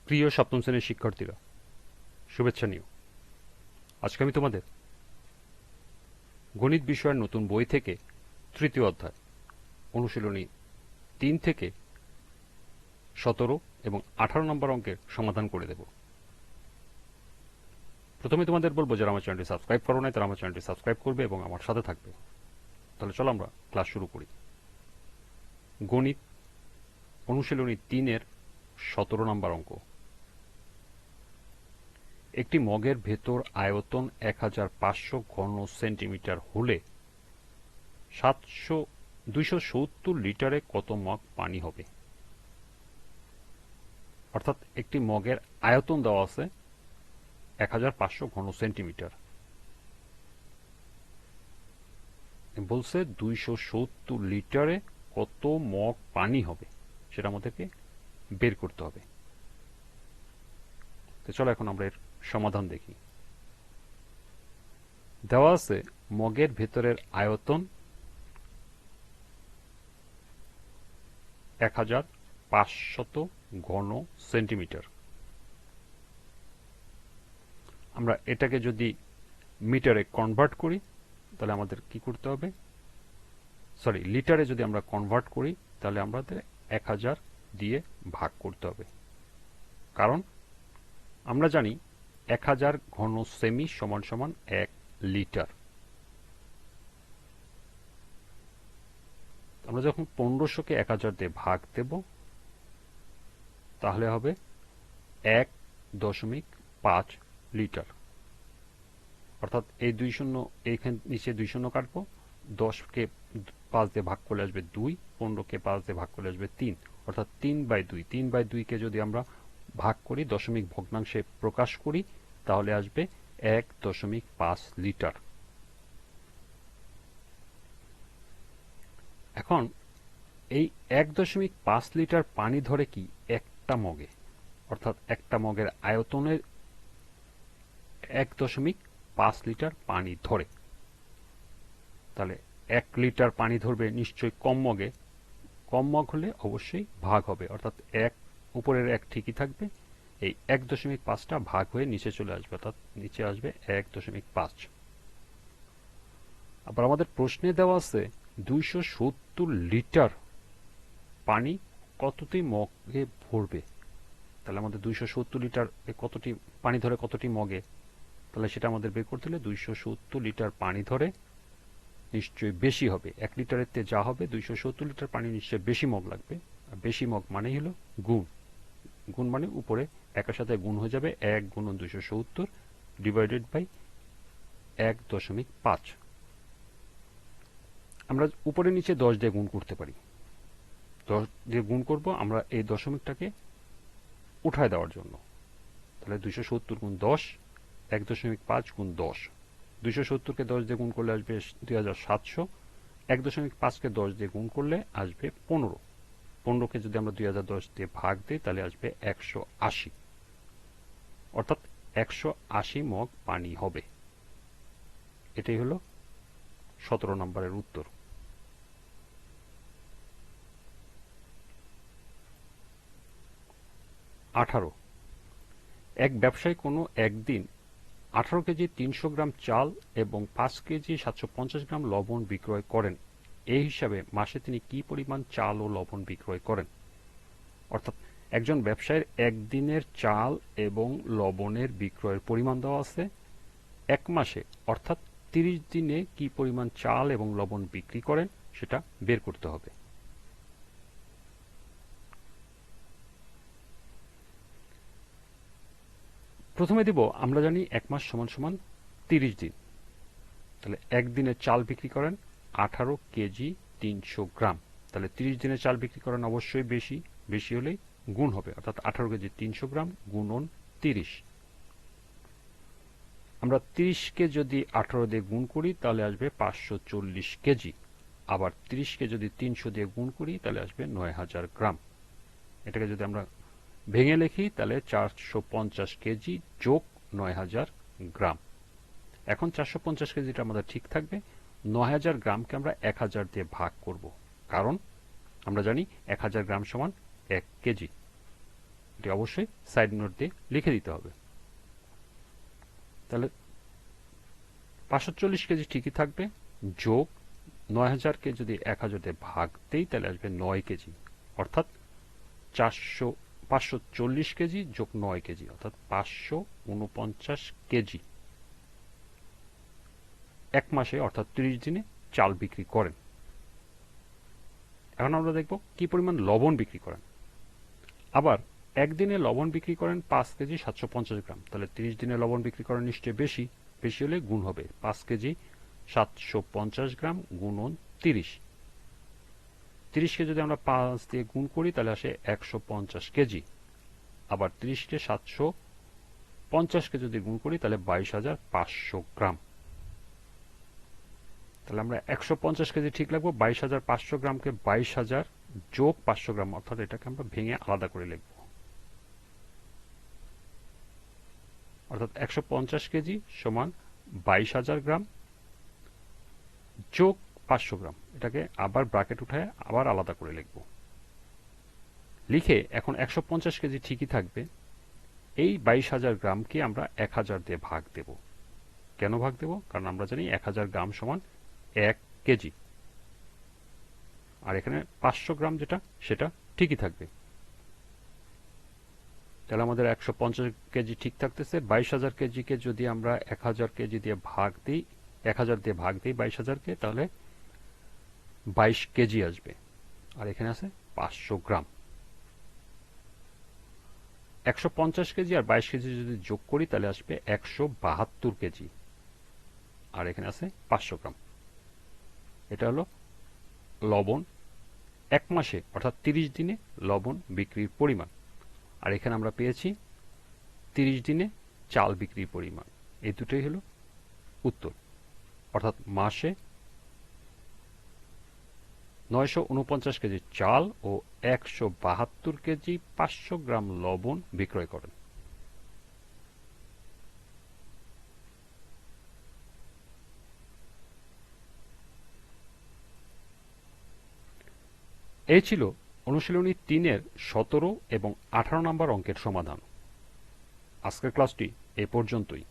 প্রিয় সপ্তম শ্রেণীর শিক্ষার্থীরা, শুভেচ্ছা নিও। আজকে আমি তোমাদের গণিত বিষয়ের নতুন বই থেকে তৃতীয় অধ্যায় অনুশীলনী ৩ থেকে ১৭ এবং ১৮ নম্বর অঙ্কের সমাধান করে দেব। প্রথমে তোমাদের বলবো, যারা আমার চ্যানেলটি সাবস্ক্রাইব করো নাই তারা আমার চ্যানেলটি সাবস্ক্রাইব করবে এবং আমার সাথে থাকবে। তাহলে চলো আমরা ক্লাস শুরু করি। গণিত অনুশীলনী ৩-এর ১৭ নম্বর অঙ্ক। একটি মগের ভেতর আয়তন ১৫০০ ঘন সেন্টিমিটার হলে ২৭০ লিটারে কত মগ পানি হবে? অর্থাৎ একটি মগের আয়তন দেওয়া আছে ১৫০০ ঘন সেন্টিমিটার, বলছে ২৭০ লিটারে কত মগ পানি হবে সেটা আমাদেরকে বের করতে হবে। তো চলো এখন আমরা এর সমাধান দেখি। দেওয়া আছে মগের ভেতরের আয়তন ১৫০০ ঘন সেন্টিমিটার। আমরা এটাকে যদি মিটারে কনভার্ট করি তাহলে আমাদের কি করতে হবে, লিটারে যদি আমরা কনভার্ট করি তাহলে আমাদের ১০০০ দিয়ে ভাগ করতে হবে। কারণ আমরা জানি ১০০০ ঘন সেমি সমান সমান ১ লিটার। আমরা যখন ১৫০০কে ১০০০ দিয়ে ভাগ দেব তাহলে হবে ১.৫ লিটার। অর্থাৎ এই ২ শূন্য এইখানে নিচে ২ শূন্য কাটবো, ১০কে ৫ দিয়ে ভাগ করলে আসবে ২, ১৫কে ৫ দিয়ে ভাগ করলে আসবে ৩, অর্থাৎ ৩/২। ৩/২কে যদি আমরা ভাগ করি, দশমিক ভগ্নাংশে প্রকাশ করি, তাহলে আসবে ১.৫ লিটার। এখন এই ১.৫ লিটার পানি ধরে কি একটা মগে, অর্থাৎ একটা মগের আয়তনের ১.৫ লিটার পানি ধরে। তাহলে ১ লিটার পানি ধরবে নিশ্চয়ই কম মগে, কম মগ হলে অবশ্যই ভাগ হবে, অর্থাৎ উপরের ১ ঠিকই থাকবে, এই ১.৫টা ভাগ হয়ে নিচে চলে আসবে, অর্থাৎ নিচে আসবে ১.৫। আবার আমাদের প্রশ্নে দেওয়া আছে ২৭০ লিটার পানি কতটি মগে ভরবে। তাহলে আমাদের ২৭০ লিটার কতটি পানি ধরে কতটি মগে, তাহলে সেটা আমাদের বের করতে হলে ২৭০ লিটার পানি ধরে নিশ্চয়ই বেশি হবে। ১ লিটারের তে যা হবে ২৭০ লিটার পানি নিশ্চয়ই বেশি মগ লাগবে। আর বেশি মগ মানেই হলো গুণ। গুণ মানে উপরে একের সাথে গুণ হয়ে যাবে, ১ গুণন ২৭০ ডিভাইডেড বাই ১.৫। আমরা উপরে নিচে ১০ দিয়ে গুণ করতে পারি। ১০ দিয়ে গুণ করব আমরা এই দশমিকটাকে উঠায় দেওয়ার জন্য। তাহলে ২৭০ গুণ ১০, ১.৫ গুণ ১০। ২৭০কে ১০ দিয়ে গুণ করলে আসবে ২৭০০, ১.৫কে ১০ দিয়ে গুণ করলে আসবে ১৫। ১৫কে যদি আমরা ২০১০ দিয়ে ভাগ দিই তাহলে আসবে ১৮০, অর্থাৎ ১৮০ মগ পানি হবে। এটাই হলো ১৭ নম্বরের উত্তর। আঠারো, এক ব্যবসায়ী কোনো একদিন ১৮ কেজি ৩০০ গ্রাম চাল এবং ৫ কেজি ৭৫০ গ্রাম লবণ বিক্রয় করেন। এই হিসাবে মাসে তিনি কি পরিমাণ চাল ও লবণ বিক্রয় করেন? অর্থাৎ একজন ব্যবসায়ীর একদিনের চাল এবং লবণের বিক্রয়ের পরিমাণ দেওয়া আছে, এক মাসে অর্থাৎ ৩০ দিনে কি পরিমাণ চাল এবং লবণ বিক্রি করেন সেটা বের করতে হবে। প্রথমে দিব, আমরা জানি এক মাস সমান সমান ৩০ দিন। তাহলে একদিনের চাল বিক্রি করেন ১৮ কেজি ৩০০ গ্রাম। তাহলে ৩০ দিনের চাল বিক্রি করেন অবশ্যই বেশি, বেশি হলেই গুণ হবে, অর্থাৎ ১৮ কেজি ৩০০ গ্রাম গুণন ৩০। আমরা ৩০কে যদি ১৮ দিয়ে গুণ করি তাহলে আসবে ৫৪০ কেজি। আবার ৩০কে যদি ৩০০ দিয়ে গুণ করি তাহলে আসবে ৯০০০ গ্রাম। এটাকে যদি আমরা ভেঙে লিখি তাহলে ৪৫০ কেজি যোগ ৯০০০ গ্রাম। এখন ৪৫০ কেজিটা আমাদের ঠিক থাকবে, ৯০০০ গ্রামকে আমরা ১০০০ দিয়ে ভাগ করব, কারণ আমরা জানি ১০০০ গ্রাম সমান ১ কেজি। এটি অবশ্যই সাইড নোট দিয়ে লিখে দিতে হবে। তাহলে 540 কেজি ঠিকই থাকবে, যোগ 9000কে যদি 1000 দিয়ে ভাগ দেই তাহলে আসবে 9 কেজি, অর্থাৎ 540 কেজি যোগ 9 কেজি অর্থাৎ 549 কেজি এক মাসে অর্থাৎ 30 দিনে চাল বিক্রি করেন। এখন আমরা দেখব কি পরিমাণ লবণ বিক্রি করেন। আবার একদিনে লবণ বিক্রি করেন 5 কেজি 750 গ্রাম, তাহলে 30 দিনে লবণ বিক্রি করেন নিশ্চয়ই বেশি, বেশি হলে গুণ হবে 5 কেজি 750 গ্রাম গুণন 30, 30কে যদি আমরা 5 দিয়ে গুণ করি তাহলে আসে 150 কেজি। আবার 30কে 750কে যদি গুণ করি তাহলে 22,500 গ্রাম। তাহলে আমরা 150 কেজি ঠিক লাগবো, 22,500 গ্রামকে 22,000 যোগ 500 গ্রাম, অর্থাৎ এটাকে আমরা ভেঙে আলাদা করে লিখব। অর্থাৎ 150 কেজি সমান 22,000 গ্রাম যোগ 500 গ্রাম, এটাকে আবার ব্র্যাকেট উঠায় আবার আলাদা করে লিখব। লিখে এখন 150 কেজি ঠিকই থাকবে, এই 22,000 গ্রামকে আমরা 1000 দিয়ে ভাগ দেব। কেন ভাগ দেব? কারণ আমরা জানি 1000 গ্রাম সমান 1 কেজি, আর এখানে 500 গ্রাম যেটা সেটা ঠিকই থাকবে। তাহলে আমাদের 150 কেজি ঠিক থাকতেছে। 22,000 কেজিকে যদি আমরা 1000 কেজি দিয়ে ভাগ দিই, 1000 দিয়ে ভাগ দিই 22,000কে, তাহলে 22 কেজি আসবে, আর এখানে আছে 500 গ্রাম। 150 কেজি আর 22 কেজি যদি যোগ করি তাহলে আসবে 172 কেজি, আর এখানে আছে 500 গ্রাম। এটা হলো লবণ এক মাসে অর্থাৎ 30 দিনে লবণ বিক্রির পরিমাণ। আর এখানে আমরা পেয়েছি 30 দিনে চাল বিক্রির পরিমাণ। এই দুটোই হলো উত্তর, অর্থাৎ মাসে 949 কেজি চাল ও 172 কেজি 500 গ্রাম লবণ বিক্রয় করেন। এই ছিল অনুশীলনী 3-এর 17 এবং 18 নম্বর অঙ্কের সমাধান। আজকের ক্লাসটি এ পর্যন্তই।